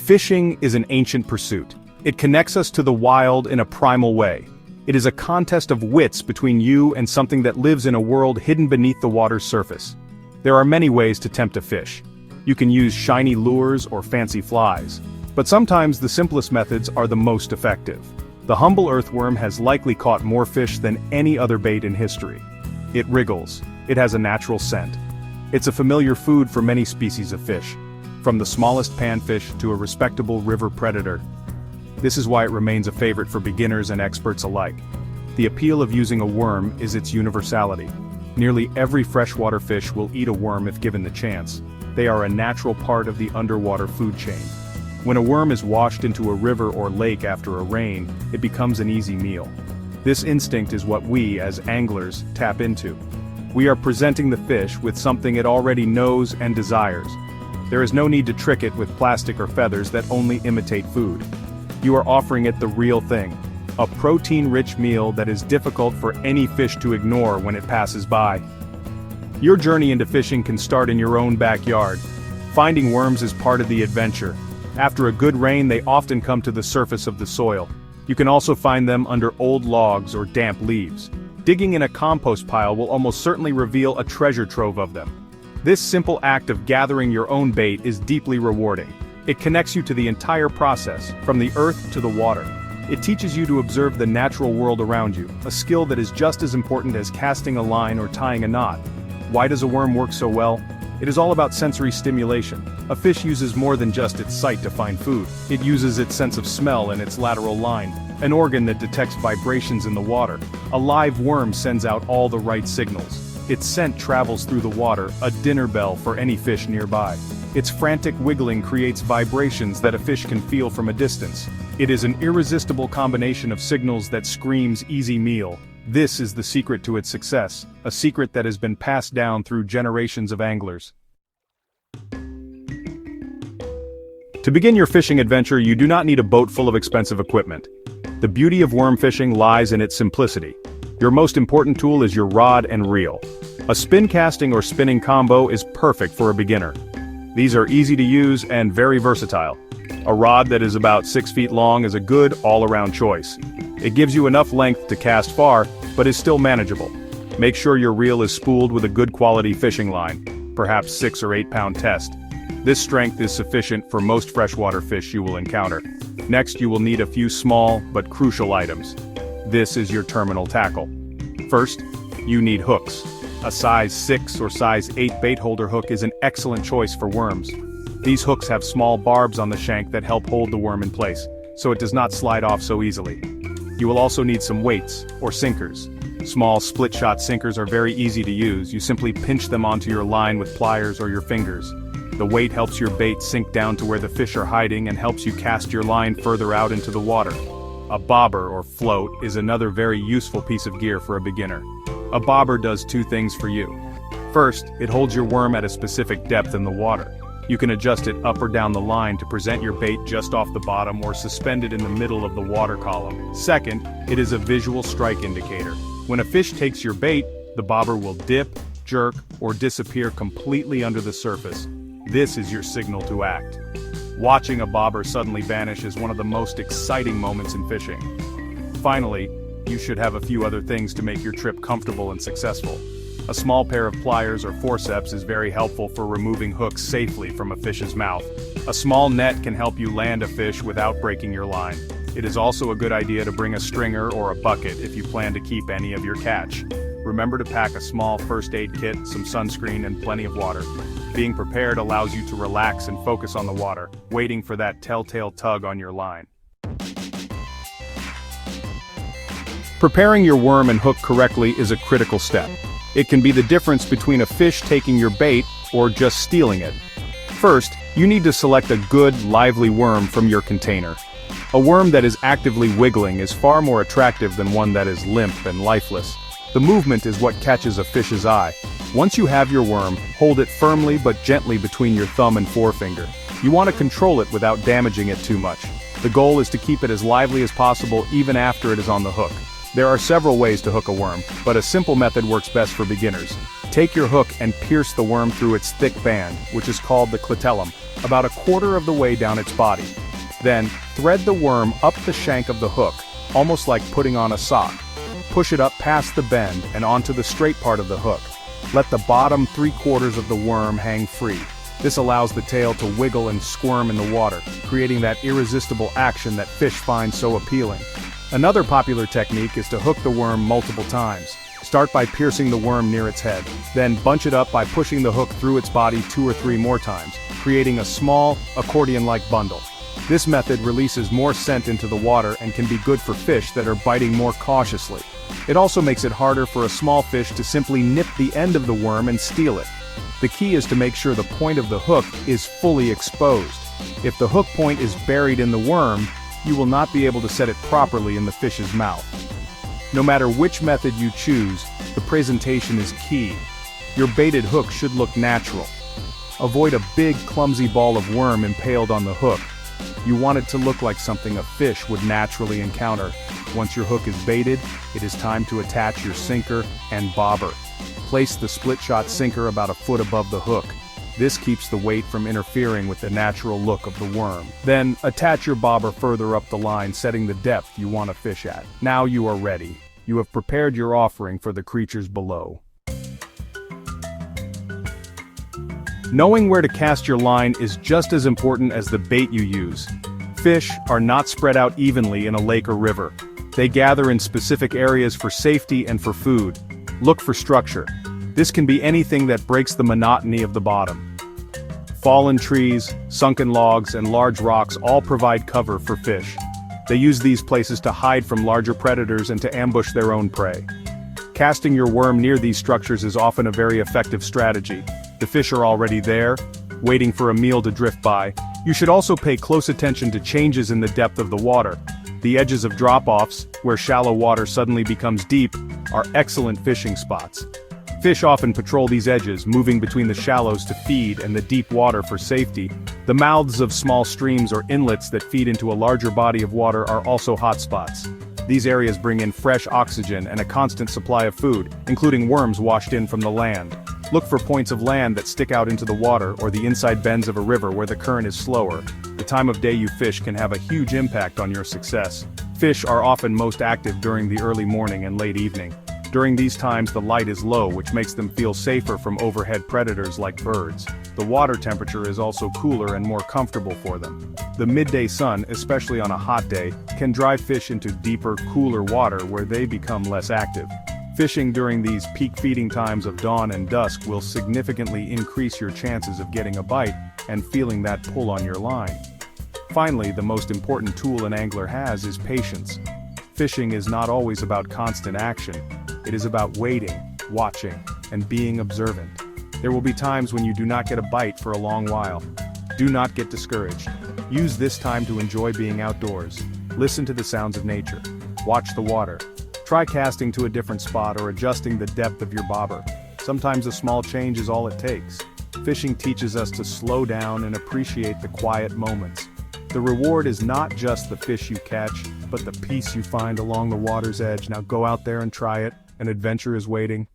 Fishing is an ancient pursuit. It connects us to the wild in a primal way. It is a contest of wits between you and something that lives in a world hidden beneath the water's surface. There are many ways to tempt a fish. You can use shiny lures or fancy flies. But sometimes the simplest methods are the most effective. The humble earthworm has likely caught more fish than any other bait in history. It wriggles. It has a natural scent. It's a familiar food for many species of fish, from the smallest panfish to a respectable river predator. This is why it remains a favorite for beginners and experts alike. The appeal of using a worm is its universality. Nearly every freshwater fish will eat a worm if given the chance. They are a natural part of the underwater food chain. When a worm is washed into a river or lake after a rain, it becomes an easy meal. This instinct is what we, as anglers, tap into. We are presenting the fish with something it already knows and desires. There is no need to trick it with plastic or feathers that only imitate food. You are offering it the real thing, a protein-rich meal that is difficult for any fish to ignore when it passes by. Your journey into fishing can start in your own backyard. Finding worms is part of the adventure. After a good rain, they often come to the surface of the soil. You can also find them under old logs or damp leaves. Digging in a compost pile will almost certainly reveal a treasure trove of them. This simple act of gathering your own bait is deeply rewarding. It connects you to the entire process, from the earth to the water. It teaches you to observe the natural world around you, a skill that is just as important as casting a line or tying a knot. Why does a worm work so well? It is all about sensory stimulation. A fish uses more than just its sight to find food. It uses its sense of smell and its lateral line, an organ that detects vibrations in the water. A live worm sends out all the right signals. Its scent travels through the water, a dinner bell for any fish nearby. Its frantic wiggling creates vibrations that a fish can feel from a distance. It is an irresistible combination of signals that screams easy meal. This is the secret to its success, a secret that has been passed down through generations of anglers. To begin your fishing adventure, you do not need a boat full of expensive equipment. The beauty of worm fishing lies in its simplicity. Your most important tool is your rod and reel. A spin casting or spinning combo is perfect for a beginner. These are easy to use and very versatile. A rod that is about 6 feet long is a good all-around choice. It gives you enough length to cast far, but is still manageable. Make sure your reel is spooled with a good quality fishing line, perhaps 6 or 8 pound test. This strength is sufficient for most freshwater fish you will encounter. Next, you will need a few small but crucial items. This is your terminal tackle. First, you need hooks. A size 6 or size 8 bait holder hook is an excellent choice for worms. These hooks have small barbs on the shank that help hold the worm in place, so it does not slide off so easily. You will also need some weights, or sinkers. Small split-shot sinkers are very easy to use. You simply pinch them onto your line with pliers or your fingers. The weight helps your bait sink down to where the fish are hiding and helps you cast your line further out into the water. A bobber or float is another very useful piece of gear for a beginner. A bobber does 2 things for you. First, it holds your worm at a specific depth in the water. You can adjust it up or down the line to present your bait just off the bottom or suspended in the middle of the water column. Second, it is a visual strike indicator. When a fish takes your bait, the bobber will dip, jerk, or disappear completely under the surface. This is your signal to act. Watching a bobber suddenly vanish is one of the most exciting moments in fishing. Finally, you should have a few other things to make your trip comfortable and successful. A small pair of pliers or forceps is very helpful for removing hooks safely from a fish's mouth. A small net can help you land a fish without breaking your line. It is also a good idea to bring a stringer or a bucket if you plan to keep any of your catch. Remember to pack a small first aid kit, some sunscreen, and plenty of water. Being prepared allows you to relax and focus on the water, waiting for that telltale tug on your line. Preparing your worm and hook correctly is a critical step. It can be the difference between a fish taking your bait or just stealing it. First, you need to select a good, lively worm from your container. A worm that is actively wiggling is far more attractive than one that is limp and lifeless. The movement is what catches a fish's eye. Once you have your worm, hold it firmly but gently between your thumb and forefinger. You want to control it without damaging it too much. The goal is to keep it as lively as possible even after it is on the hook. There are several ways to hook a worm, but a simple method works best for beginners. Take your hook and pierce the worm through its thick band, which is called the clitellum, about a quarter of the way down its body. Then, thread the worm up the shank of the hook, almost like putting on a sock. Push it up past the bend and onto the straight part of the hook. Let the bottom 3/4 of the worm hang free. This allows the tail to wiggle and squirm in the water, creating that irresistible action that fish find so appealing. Another popular technique is to hook the worm multiple times. Start by piercing the worm near its head, then bunch it up by pushing the hook through its body 2 or 3 more times, creating a small, accordion-like bundle. This method releases more scent into the water and can be good for fish that are biting more cautiously. It also makes it harder for a small fish to simply nip the end of the worm and steal it. The key is to make sure the point of the hook is fully exposed. If the hook point is buried in the worm, you will not be able to set it properly in the fish's mouth. No matter which method you choose, the presentation is key. Your baited hook should look natural. Avoid a big, clumsy ball of worm impaled on the hook. You want it to look like something a fish would naturally encounter. Once your hook is baited, it is time to attach your sinker and bobber. Place the split-shot sinker about a foot above the hook. This keeps the weight from interfering with the natural look of the worm. Then, attach your bobber further up the line, setting the depth you want to fish at. Now you are ready. You have prepared your offering for the creatures below. Knowing where to cast your line is just as important as the bait you use. Fish are not spread out evenly in a lake or river. They gather in specific areas for safety and for food. Look for structure. This can be anything that breaks the monotony of the bottom. Fallen trees, sunken logs, and large rocks all provide cover for fish. They use these places to hide from larger predators and to ambush their own prey. Casting your worm near these structures is often a very effective strategy. The fish are already there, waiting for a meal to drift by. You should also pay close attention to changes in the depth of the water. The edges of drop-offs, where shallow water suddenly becomes deep, are excellent fishing spots. Fish often patrol these edges, moving between the shallows to feed and the deep water for safety. The mouths of small streams or inlets that feed into a larger body of water are also hotspots. These areas bring in fresh oxygen and a constant supply of food, including worms washed in from the land. Look for points of land that stick out into the water or the inside bends of a river where the current is slower. The time of day you fish can have a huge impact on your success. Fish are often most active during the early morning and late evening. During these times the light is low, which makes them feel safer from overhead predators like birds. The water temperature is also cooler and more comfortable for them. The midday sun, especially on a hot day, can drive fish into deeper, cooler water where they become less active. Fishing during these peak feeding times of dawn and dusk will significantly increase your chances of getting a bite and feeling that pull on your line. Finally, the most important tool an angler has is patience. Fishing is not always about constant action. It is about waiting, watching, and being observant. There will be times when you do not get a bite for a long while. Do not get discouraged. Use this time to enjoy being outdoors. Listen to the sounds of nature. Watch the water. Try casting to a different spot or adjusting the depth of your bobber. Sometimes a small change is all it takes. Fishing teaches us to slow down and appreciate the quiet moments. The reward is not just the fish you catch, but the peace you find along the water's edge. Now go out there and try it. An adventure is waiting.